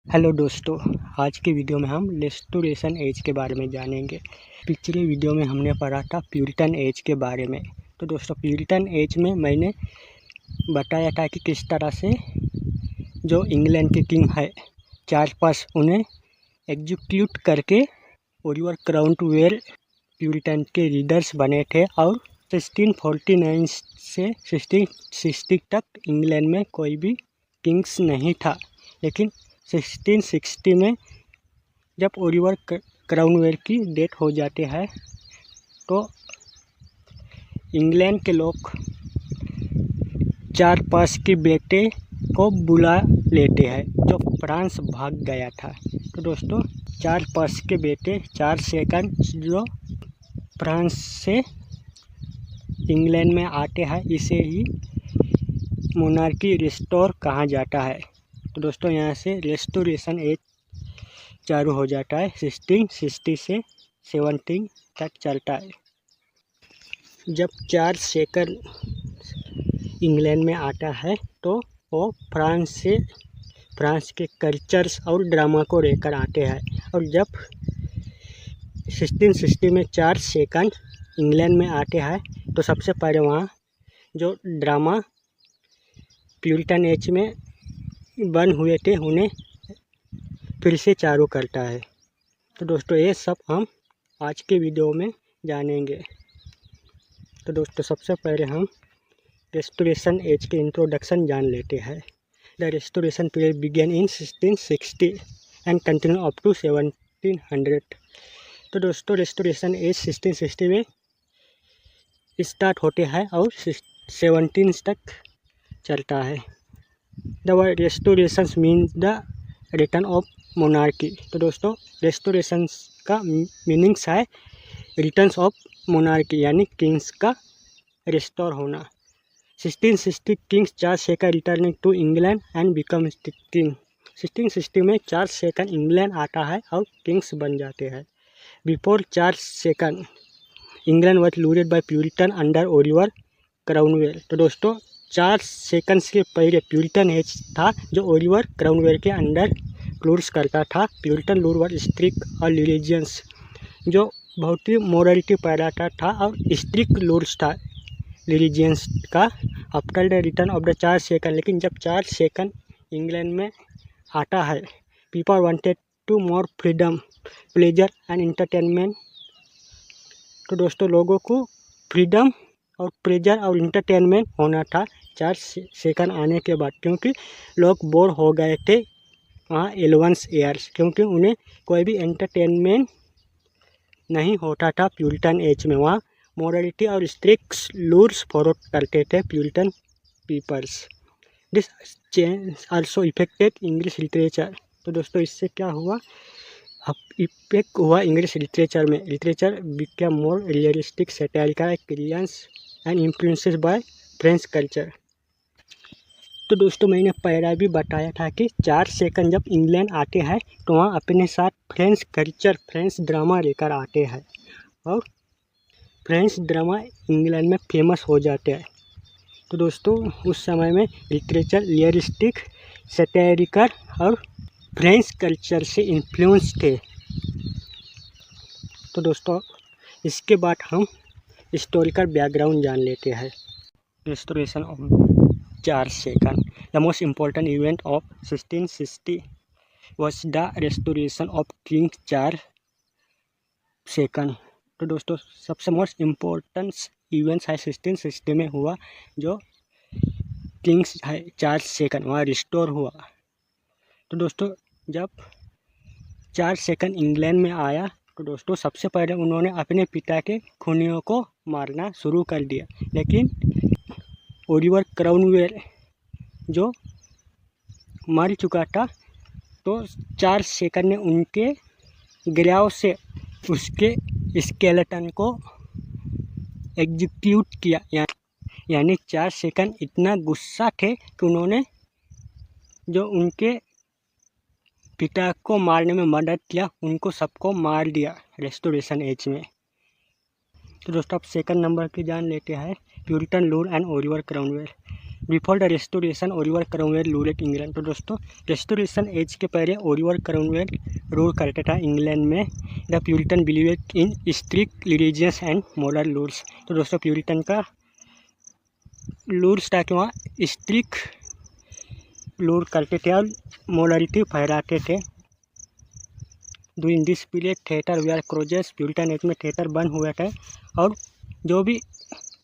Hello दोस्तों, आज की वीडियो में हम रेस्टोरेशन एज के बारे में जानेंगे। पिछले वीडियो में हमने पढ़ा था प्यूरिटन एज के बारे में। तो दोस्तों, प्यूरिटन एज में मैंने बताया था कि किस तरह से जो इंग्लैंड के किंग है चार्ल्स, उन्हें एग्जीक्यूट करके ओलिवर क्राउनवेल प्यूरिटन के लीडर्स बने थे। और 1649 से 1660 तक इंग्लैंड में कोई भी किंग्स नहीं था। लेकिन 1660 में जब ओलिवर क्राउनवेल की डेथ हो जाती है तो इंग्लैंड के लोग चार्ल्स के बेटे को बुला लेते हैं जो फ्रांस भाग गया था। तो दोस्तों, चार्ल्स के बेटे चार्ल्स सेकंड जो फ्रांस से इंग्लैंड में आते हैं, इसे ही मोनार्की रिस्टोर कहा जाता है। तो दोस्तों, यहाँ से रेस्टोरेशन एज चालू हो जाता है। 1660 से 17 तक चलता है। जब चार्ल्स सेकंड इंग्लैंड में आता है तो वो फ्रांस के कल्चर्स और ड्रामा को लेकर आते हैं। और जब 1660 में चार्ल्स सेकंड इंग्लैंड में आते हैं तो सबसे पहले वहाँ जो ड्रामा प्यूरिटन एज में बन हुए थे उन्हें फिर से चालू करता है। तो दोस्तों, ये सब हम आज के वीडियो में जानेंगे। तो दोस्तों, सबसे पहले हम रेस्टोरेशन एज के इंट्रोडक्शन जान लेते हैं। The restoration period began in 1660 and continue up to 1700। तो दोस्तों, रेस्टोरेशन एज 1660 में स्टार्ट होते हैं और 17 तक चलता है। The word restoration means the return of monarchy. तो दोस्तों, रेस्टोरेशन का मीनिंग्स है रिटर्न्स ऑफ मोनार्की, यानी किंग्स का रिस्टोर होना। 1660 kings Charles second returning to England and become king. 1660 में चार्ल्स सेकंड इंग्लैंड आता है और किंग्स बन जाते हैं। Before Charles second England was ruled by puritan under Oliver Cromwell. तो दोस्तों, चार्ल्स सेकंड से पहले प्यूरिटन एज था जो ओलिवर क्राउनवेल के अंडर रूल्स करता था। प्यूरिटन रूल वर स्ट्रिक्ट और रिलीजियंस, जो बहुत ही मोरलिटी पैराता था और स्ट्रिक्ट रूल्स था रिलीजियंस का। After the return of the Charles second, लेकिन जब चार्ल्स सेकंड इंग्लैंड में आता है, people wanted to more freedom, pleasure and entertainment. तो दोस्तों, लोगों को फ्रीडम और प्लेजर और इंटरटेनमेंट होना था चार्ल्स सेकंड आने के बाद, क्योंकि लोग बोर हो गए थे वहाँ 11 ईयर्स, क्योंकि उन्हें कोई भी एंटरटेनमेंट नहीं होता था प्यूरिटन एज में। वहाँ मोरलिटी और स्ट्रिक्ट रूल्स फॉलो करते थे puritan peoples. This change also affected English literature. तो दोस्तों, इससे क्या हुआ, अब इफेक्ट हुआ इंग्लिश लिटरेचर में। Literature became more realistic, satirical, क्रियंस and influences by French culture. तो दोस्तों, मैंने पहला भी बताया था कि चार्ल्स सेकंड जब इंग्लैंड आते हैं तो वहाँ अपने साथ फ्रेंच कल्चर, फ्रेंच ड्रामा लेकर आते हैं और फ्रेंच ड्रामा इंग्लैंड में फेमस हो जाते हैं। तो दोस्तों, उस समय में लिटरेचर रियलिस्टिक, सैटारिकल और फ्रेंच कल्चर से इन्फ्लुएंस थे। तो दोस्तों, इसके बाद हम हिस्टोरिकल बैकग्राउंड जान लेते हैं। Restoration of Charles second. The most important event of 1660 was the restoration of King Charles second. तो दोस्तों, सबसे मोस्ट इम्पोर्टेंट इवेंट्स है 1660 में हुआ, जो किंग्स है चार्ल्स सेकंड वहाँ रिस्टोर हुआ। तो दोस्तों, जब चार्ल्स सेकंड इंग्लैंड में आया तो दोस्तों, सबसे पहले उन्होंने अपने पिता के खूनियों को मारना शुरू कर दिया। लेकिन ओलिवर क्राउनवेल जो मर चुका था, तो चार्ल्स सेकंड ने उनके ग्राव से उसके स्केलेटन को एग्जीक्यूट किया। यानी चार्ल्स सेकंड इतना गुस्सा थे कि उन्होंने जो उनके पिता को मारने में मदद किया, उनको सबको मार दिया रेस्टोरेशन एज में। तो दोस्तों, अब सेकंड नंबर की जान लेते हैं puritan rule and Oliver Cromwell. Before the restoration Oliver Cromwell ruled England. तो दोस्तों रेस्टोरेशन एज के पहले ओलिवर क्राउनवेल रूल करता था इंग्लैंड में। The Puritan believed in strict religious and moral rules. तो दोस्तों प्यूरिटन का रूल्स था कि वहाँ स्ट्रिक्ट रूल करते थे और मोरालिटी फहराते थे। During this period theatre were closes. Puritan age में थिएटर बंद हुआ था और जो भी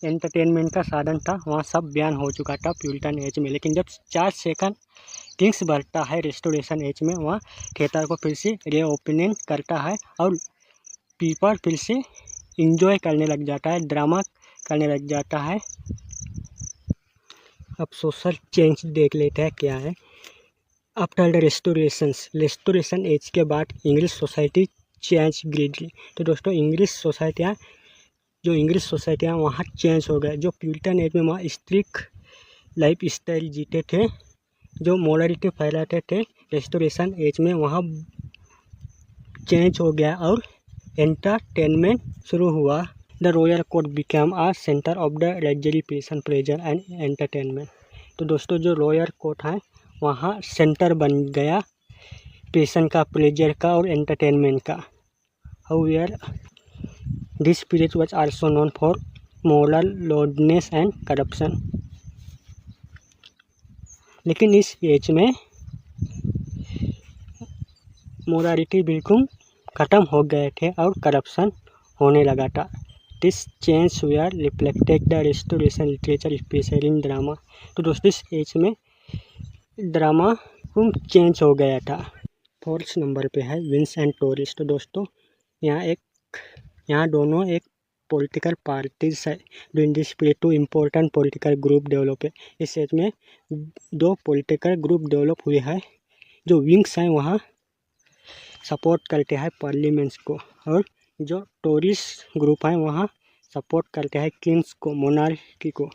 एंटरटेनमेंट का साधन था वहाँ सब बैन हो चुका था प्यूरिटन एज में। लेकिन जब चार्ल्स सेकंड किंग्स बढ़ता है रेस्टोरेशन एज में, वहाँ थिएटर को फिर से रीओपनिंग करता है और पीपल फिर से इंजॉय करने लग जाता है, ड्रामा करने लग जाता है। अब सोशल चेंज देख लेते हैं क्या है। आफ्टर द रेस्टोरेशन एज के बाद इंग्लिश सोसाइटी चेंज ग्रेडली। तो दोस्तों इंग्लिश सोसाइटियाँ वहाँ चेंज हो गए। जो प्यूरिटन एज में वहाँ स्ट्रिक्ट लाइफ स्टाइल जीते थे, जो मोरालिटी फैलाते थे, रेस्टोरेशन एज में वहाँ चेंज हो गया और एंटरटेनमेंट शुरू हुआ। The royal court became a centre of the luxury passion pleasure and entertainment. तो दोस्तों जो रॉयल कोर्ट है वहाँ सेंटर बन गया पैशन का, प्लेजर का और एंटरटेनमेंट का। However this period was also known for moral lewdness and corruption. लेकिन इस एज में मोरालिटी बिल्कुल ख़त्म हो गए थे और करप्शन होने लगा था। This change were reflected the restoration literature specially in drama. तो दोस्तों इस एज में ड्रामा चेंज हो गया था। फोर्थ नंबर पे है विंस एंड टोरीज। तो दोस्तों यहाँ दोनों एक पॉलिटिकल पार्टीज है। During this period two important political group develop है। इस एज में दो पॉलिटिकल ग्रुप डेवलप हुए हैं। जो विंग्स हैं वहाँ सपोर्ट करते हैं पार्लियामेंट्स को और जो टोरीज ग्रुप हैं वहाँ सपोर्ट करते हैं किंग्स को, मोनार्की को।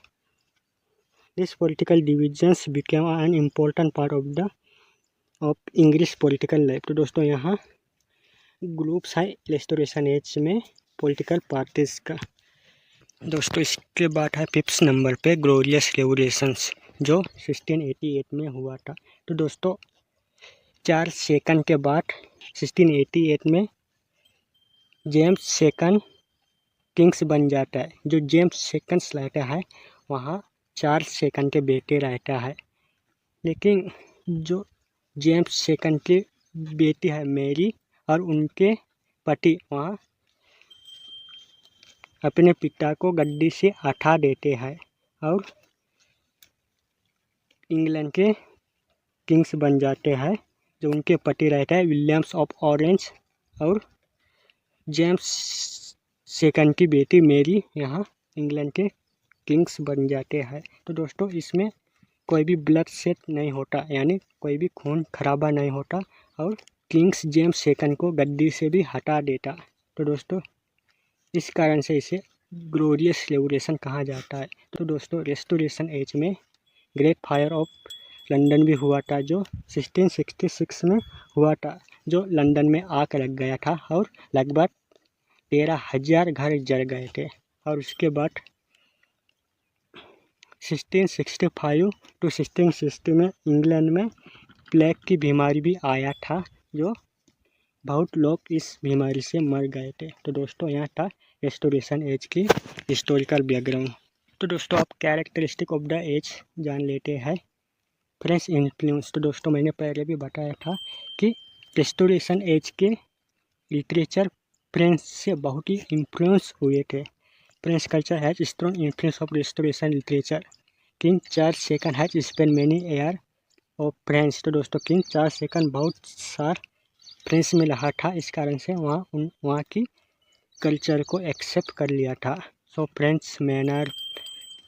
This political divisions became an important part of English political life. तो दोस्तों यहाँ ग्रुप्स हैं रेस्टोरेशन एज में पॉलिटिकल पार्टीज का। दोस्तों इसके बाद है फिफ्थ नंबर पे ग्लोरियस रेवोल्यूशंस जो 1688 में हुआ था। तो दोस्तों चार्ल्स सेकंड के बाद 1688 में जेम्स सेकंड किंग्स बन जाता है। जो जेम्स सेकंड रहता है वहाँ चार्ल्स सेकंड के बेटे रहता है। लेकिन जो जेम्स सेकंड की बेटी है मैरी और उनके पति वहाँ अपने पिता को गद्दी से हटा देते हैं और इंग्लैंड के किंग्स बन जाते हैं। जो उनके पति रहता है विलियम्स ऑफ ऑरेंज और जेम्स सेकंड की बेटी मैरी यहाँ इंग्लैंड के किंग्स बन जाते हैं। तो दोस्तों इसमें कोई भी ब्लड सेट नहीं होता, यानी कोई भी खून खराबा नहीं होता और किंग्स जेम्स सेकंड को गद्दी से भी हटा देता। तो दोस्तों इस कारण से इसे ग्लोरियस रेवोल्यूशन कहा जाता है। तो दोस्तों रेस्टोरेशन एज में ग्रेट फायर ऑफ लंदन भी हुआ था जो 1666 में हुआ था, जो लंदन में आग लग गया था और लगभग 13,000 घर जल गए थे। और उसके बाद 1665 टू 1660 में इंग्लैंड में प्लेग की बीमारी भी आया था, जो बहुत लोग इस बीमारी से मर गए थे। तो दोस्तों यहाँ था रेस्टोरेशन एज की हिस्टोरिकल बैकग्राउंड। तो दोस्तों आप कैरेक्टरिस्टिक ऑफ द एज जान लेते हैं। French influence. तो दोस्तों मैंने पहले भी बताया था कि रेस्टोरेशन एज के लिटरेचर फ्रेंच से बहुत ही इन्फ्लुएंस हुए थे। French culture has strong influence of restoration literature. King Charles second has spend many year of French. तो दोस्तों किंग चार्ल्स सेकंड बहुत साल फ्रेंच में रहा था, इस कारण से वहाँ की कल्चर को एक्सेप्ट कर लिया था। सो French manner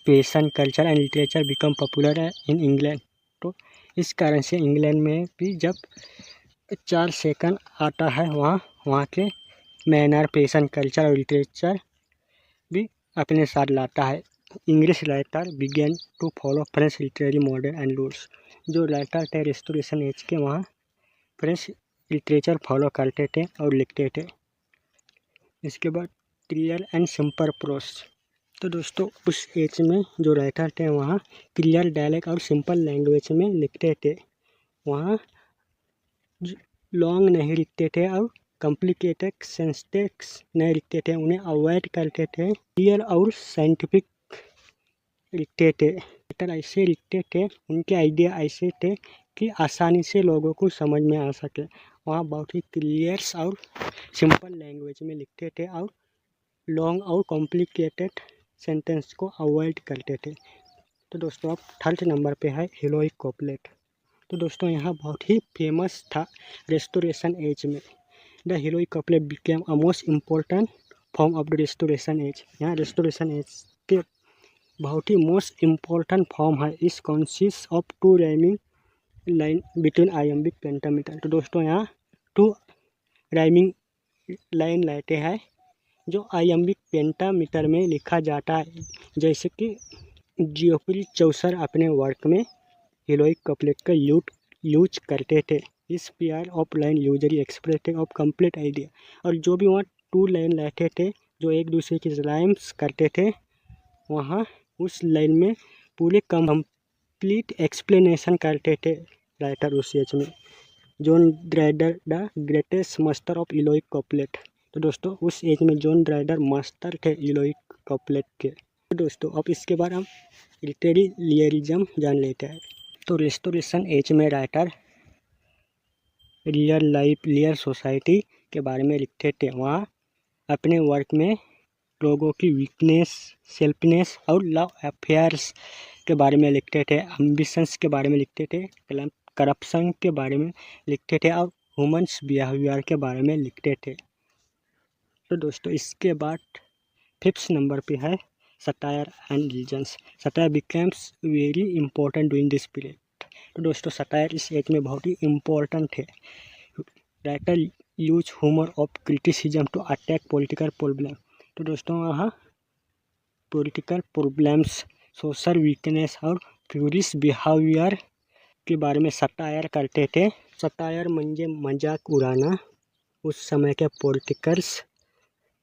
passion culture and literature become popular in England. तो इस कारण से इंग्लैंड में भी जब चार्ल्स सेकंड आता है वहाँ के मैनर पैशन कल्चर और लिटरेचर भी अपने साथ लाता है। English writer began to follow French literary model and rules. जो राइटर थे रेस्टोरेशन एज के वहाँ फ्रेंच लिटरेचर फॉलो करते थे और लिखते थे। इसके बाद क्लियर एंड सिंपल प्रोस। तो दोस्तों उस एज में जो राइटर थे वहाँ क्लियर डायलॉग और सिंपल लैंग्वेज में लिखते थे, वहाँ लॉन्ग नहीं लिखते थे और कॉम्प्लिकेटेड सेंटेंस नहीं लिखते थे, उन्हें अवॉइड करते थे, क्लियर और साइंटिफिक लिखते थे। राइटर ऐसे लिखते थे, उनके आइडिया ऐसे थे कि आसानी से लोगों को समझ में आ सके। वहाँ बहुत ही क्लियर और सिंपल लैंग्वेज में लिखते थे और लॉन्ग और कॉम्प्लिकेटेड सेंटेंस को अवॉइड करते थे। तो दोस्तों अब थर्ड नंबर पे है हेरोइक कॉपलेट। तो दोस्तों यहाँ बहुत ही फेमस था रेस्टोरेशन एज में। The heroic couplet became a most important form of the restoration age. यहाँ रेस्टोरेशन एज के बहुत ही मोस्ट इम्पोर्टेंट फॉर्म है। इस consist of 2 rhyming line between iambic pentameter. तो दोस्तों यहाँ 2 राइमिंग लाइन लेते हैं जो आयम्बिक पेंटामीटर में लिखा जाता है, जैसे कि जियोफ्री चौसर अपने वर्क में हेरोइक कॉपलेट का यूज करते थे। इस pair of line usually express of complete idea. और जो भी वहाँ 2 लाइन लेते थे जो एक दूसरे की राइम्स करते थे, वहाँ उस लाइन में पूरे कंप्लीट एक्सप्लेनेशन करते थे राइटर उस एज में। John Dryden the greatest master of heroic couplet. तो दोस्तों उस एज में जॉन ड्राइडर मास्टर थे हेरोइक कॉपलेट के। तो दोस्तों अब इसके बाद हम लिटरेरी लियरिज्म जान लेते हैं। तो रेस्टोरेशन एज में writer real life real society के बारे में लिखते थे। वहाँ अपने वर्क में लोगों की वीकनेस, सेल्फनेस और लव अफेयर्स के बारे में लिखते थे, एम्बिशंस के बारे में लिखते थे, करप्शन के बारे में लिखते थे और ह्यूमन्स बिहेवियर के बारे में लिखते थे। तो दोस्तों इसके बाद 5th नंबर पे है satire and reasons. Satire becomes very important during this period. तो दोस्तों सटायर इस एज में बहुत ही इम्पोर्टेंट है। Writer use humour of criticism to attack political problem. तो दोस्तों वहाँ पॉलिटिकल प्रॉब्लम्स, सोशल वीकनेस और फ्यूरियस बिहेवियर के बारे में सटायर करते थे। सटायर म्हणजे मजाक उड़ाना उस समय के पॉलिटिकल्स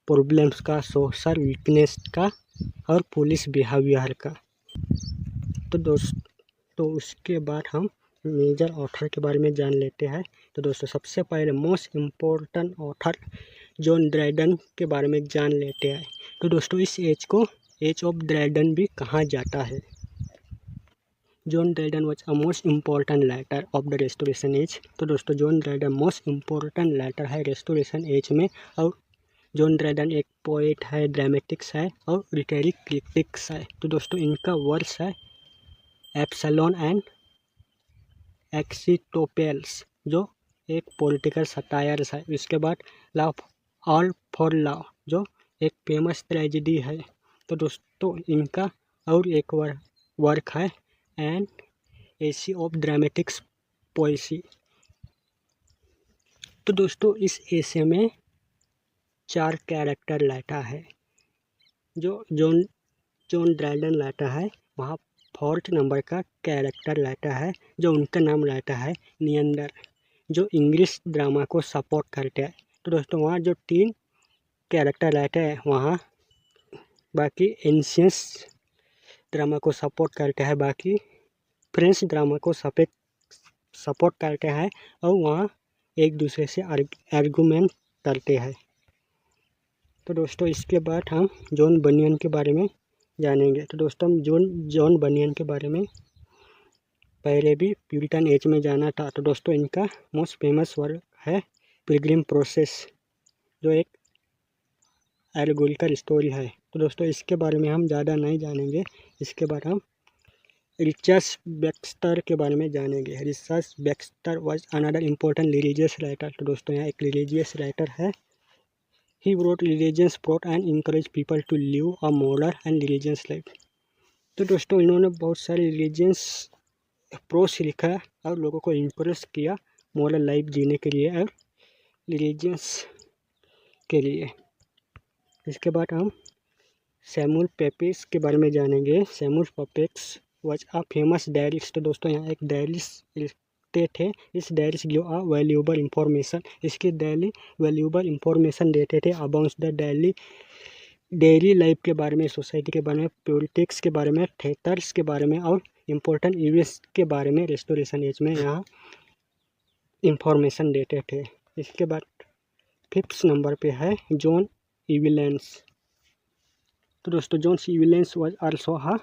प्रॉब्लम्स का, सोशल वीकनेस का और पुलिस बिहेवियर का। तो दोस्तों उसके बाद हम मेजर ऑथर के बारे में जान लेते हैं। तो दोस्तों सबसे पहले most important author John Dryden के बारे में जान लेते हैं। तो दोस्तों इस एज को एज ऑफ ड्राइडन भी कहा जाता है। John Dryden was a most important writer of the restoration as. तो दोस्तों John Dryden most important writer है रेस्टोरेशन एज में। और जॉन ड्राइडन एक पोएट है, ड्रामेटिक्स है और लिटरेरी क्रिटिक्स है। तो दोस्तों इनका वर्क्स है एप्सलॉन एंड एक्सिटोपेल्स जो एक पॉलिटिकल सटायर्स है। इसके बाद लव ऑल फॉर लव जो एक फेमस ट्रेजेडी है। तो दोस्तों इनका और एक वर्क है N AC of dramatics Poaceae. तो दोस्तों इस एसे में 4 कैरेक्टर लाता है जो जॉन ड्राइडन लाता है। वहाँ 4th नंबर का कैरेक्टर लाता है जो उनका नाम लाता है नियंदर, जो इंग्लिश ड्रामा को सपोर्ट करते हैं। तो दोस्तों वहाँ जो 3 कैरेक्टर लाते हैं, वहाँ बाकी एंशियंस ड्रामा को सपोर्ट करते हैं, बाकी फ्रेंच ड्रामा को सपोर्ट करते हैं और वहाँ एक दूसरे से आर्गूमेंट करते हैं। तो दोस्तों इसके बाद हम जॉन बनियन के बारे में जानेंगे। तो दोस्तों हम जॉन बनियन के बारे में पहले भी प्यूरिटन एज में जाना था। तो दोस्तों इनका मोस्ट फेमस वर्क है पिलग्रिम प्रोसेस जो एक एल्गोरिकल स्टोरी है। तो दोस्तों इसके बारे में हम ज़्यादा नहीं जानेंगे। इसके बाद हम रिचर्ड बैक्स्टर के बारे में जानेंगे। Richard Baxter was another important religious writer. तो दोस्तों यहाँ एक रिलीजियस राइटर है। He wrote religious prose and encouraged people to live a moral and religious life। तो दोस्तों इन्होंने बहुत सारे रिलीजियस प्रोस लिखा और लोगों को इंकरेज किया मोरल लाइफ जीने के लिए और रिलीजियस के लिए। इसके बाद हम सैमुअल पेपेस के बारे में जानेंगे। Samuel Pepys was a famous diarist. तो दोस्तों यहाँ एक डायरिस्ट थे। इस diaries give a valuable information. इसके डेली वैल्यूएबल इंफॉर्मेशन देते थे about the daily daily life के बारे में, सोसाइटी के बारे में, पॉलिटिक्स के बारे में, थिएटर्स के बारे में और इम्पोर्टेंट इवेंट्स के बारे में रेस्टोरेशन एज में यहाँ इंफॉर्मेशन देते थे। इसके बाद 5th नंबर पे है जॉन इविलेंस। तो दोस्तों John Evelyn was also a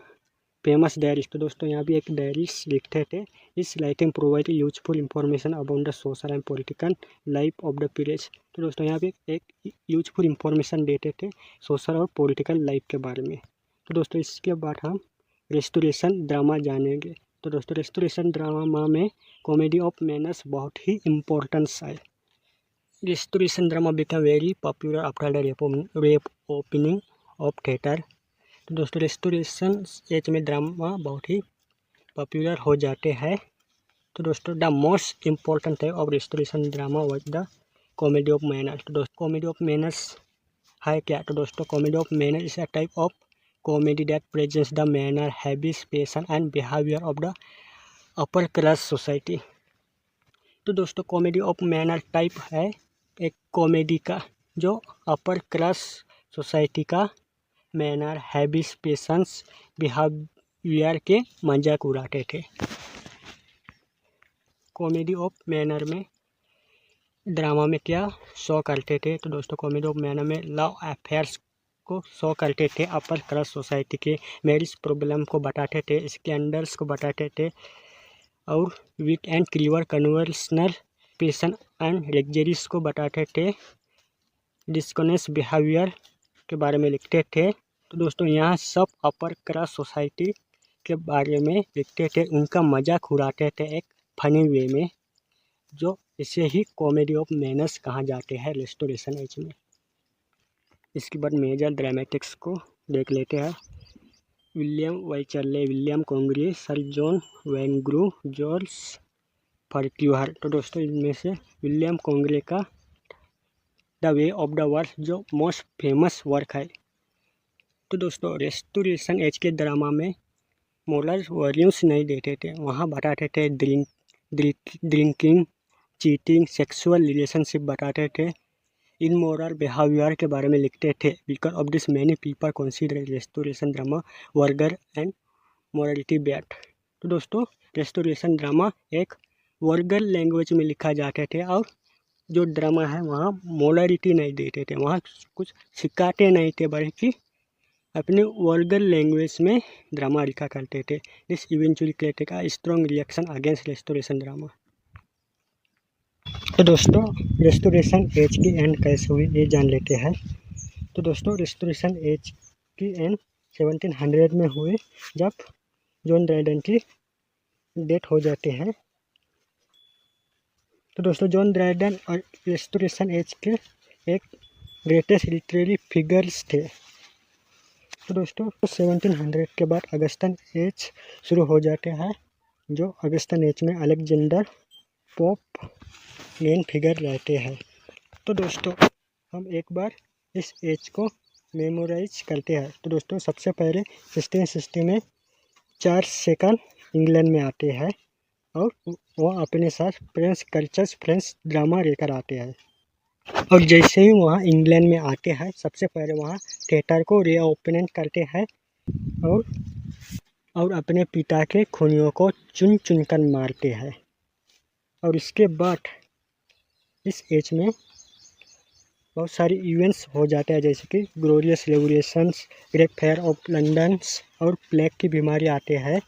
famous diarist. तो दोस्तों यहाँ भी एक डायरिस्ट लिखते थे। इस writing provide useful information about the social and political life of the period. तो दोस्तों यहाँ भी एक यूजफुल इंफॉर्मेशन देते थे सोशल और पॉलिटिकल लाइफ के बारे में। तो दोस्तों इसके बाद हम रेस्टोरेशन ड्रामा जानेंगे। तो दोस्तों रेस्टोरेशन ड्रामा में कॉमेडी ऑफ मैनर्स बहुत ही इम्पोर्टेंस है। Restoration drama become very popular after the reopening of theatre. तो दोस्तों रेस्टोरेशन एज में ड्रामा बहुत ही पॉपुलर हो जाते हैं। तो दोस्तों the most important type of restoration drama was the comedy of manners. तो दोस्तों कॉमेडी ऑफ मैनर्स है क्या? तो दोस्तों comedy of manner is a type of comedy that presents the manner, habits, passion and behaviour of the upper class society. तो दोस्तों comedy of manner type है एक कॉमेडी का जो अपर क्लास सोसाइटी का मैनर, हैबिट्स, पेशेंस, बिहेवियर के मजाक उड़ाते थे। कॉमेडी ऑफ मैनर में ड्रामा में क्या शो करते थे? तो दोस्तों कॉमेडी ऑफ मैनर में लव अफेयर्स को शो करते थे, अपर क्लास सोसाइटी के मैरिज प्रॉब्लम को बताते थे, स्कैंडल्स को बताते थे और weak and clever conversational passion and luxuries को बताते थे, डिस्कनेस बिहेवियर के बारे में लिखते थे। तो दोस्तों यहाँ सब अपर क्लास सोसाइटी के बारे में लिखते थे, उनका मजाक उड़ाते थे एक फनी वे में, जो इसे ही कॉमेडी ऑफ मैनर्स कहा जाते हैं रेस्टोरेशन एज में। इसके बाद मेजर ड्रामेटिक्स को देख लेते हैं। William Wycherley, William Congreve, sir John Vanbrugh, George Farquhar. तो दोस्तों इनमें से विलियम कॉन्ग्री का the way of the world जो मोस्ट फेमस वर्क है। तो दोस्तों रेस्टोरेशन एज के ड्रामा में मोरल वैल्यूज नहीं देते थे, वहाँ बताते थे ड्रिंकिंग, चीटिंग, सेक्सुअल रिलेशनशिप बताते थे, इनमोरल बिहेवियर के बारे में लिखते थे। Because of this many people consider restoration drama वर्गर एंड मोरलिटी बैड। तो दोस्तों रेस्टोरेशन ड्रामा एक वर्गर लैंग्वेज में लिखा जाते थे और जो ड्रामा है वहाँ मोरलिटी नहीं देते थे, वहाँ कुछ सिखाते नहीं थे, बल्कि अपने वर्गर लैंग्वेज में ड्रामा लिखा करते थे। This eventually created a strong reaction against restoration drama. तो दोस्तों रेस्टोरेशन एज की एंड कैसे हुई ये जान लेते हैं। तो दोस्तों रेस्टोरेशन एज की एंड 1700 में हुए, जब जॉन ड्राइडन की डेथ हो जाते हैं। तो दोस्तों जॉन ड्राइडन और रेस्टोरेशन एज के एक ग्रेटेस्ट लिटरेरी फिगर्स थे। तो दोस्तों 1700 के बाद अगस्टन एज शुरू हो जाते हैं, जो अगस्टन एज में अलेक्जेंडर पोप मेन फिगर रहते हैं। तो दोस्तों हम एक बार इस एज को मेमोराइज करते हैं। तो दोस्तों सबसे पहले 1660 में चार्ल्स सेकंड इंग्लैंड में आते हैं और वो अपने साथ फ्रेंच कल्चर्स, फ्रेंच ड्रामा लेकर आते हैं। और जैसे ही वहाँ इंग्लैंड में आते हैं, सबसे पहले वहाँ थिएटर को रीओपन करते हैं और अपने पिता के खूनियों को चुन चुन कर मारते हैं। और इसके बाद इस एज में बहुत सारी इवेंट्स हो जाते हैं, जैसे कि glorious revolutions, great fire of London और प्लेग की बीमारी आते हैं।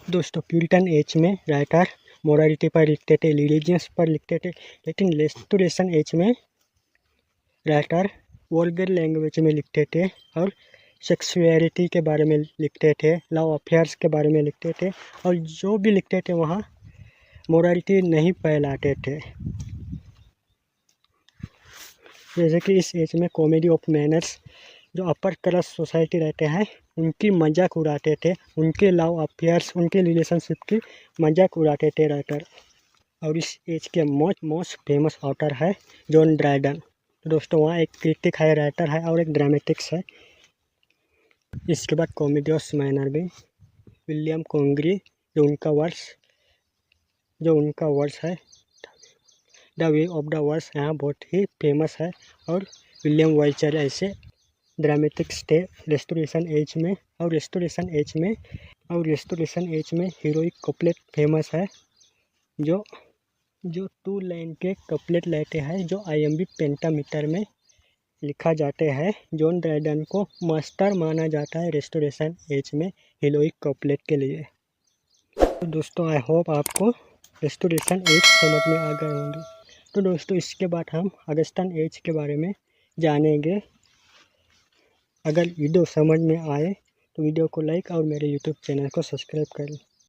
दोस्तों प्यूरिटन एज में राइटर मोरालिटी पर लिखते थे, रिलीजियंस पर लिखते थे, लेकिन रेस्टोरेशन एज में राइटर वल्गर लैंग्वेज में लिखते थे और सेक्सुअलिटी के बारे में लिखते थे, लव अफेयर्स के बारे में लिखते थे, और जो भी लिखते थे वहाँ मोरालिटी नहीं फैलाते थे। जैसे कि इस एज में कॉमेडी ऑफ मैनर्स जो अपर क्लास सोसाइटी रहते हैं उनकी मजाक उड़ाते थे, उनके लव अफेयर्स, उनके रिलेशनशिप की मजाक उड़ाते थे राइटर। और इस एज के मोस्ट फेमस ऑथर है जॉन ड्राइडन। तो दोस्तों वहाँ एक क्रिटिक है, राइटर है और एक ड्रामेटिक्स है। इसके बाद कॉमेडी ऑफ मैनर में विलियम कॉन्ग्री जो उनका वर्स है the way of the world यहाँ बहुत ही फेमस है और विलियम वाइचर ऐसे ड्रामेटिक स्टे रेस्टोरेशन एज में और रेस्टोरेशन एज में हीरोइक कपलेट फेमस है जो 2 लाइन के कपलेट लेते हैं जो IMB पेंटामीटर में लिखा जाते हैं। जॉन ड्राइडन को मास्टर माना जाता है रेस्टोरेशन एज में हीरोइक कपलेट के लिए। तो दोस्तों आई होप आपको रेस्टोरेशन एज समझ में आ गए होंगे। तो दोस्तों इसके बाद हम ऑगस्टन एज के बारे में जानेंगे। अगर वीडियो समझ में आए तो वीडियो को लाइक और मेरे यूट्यूब चैनल को सब्सक्राइब करें।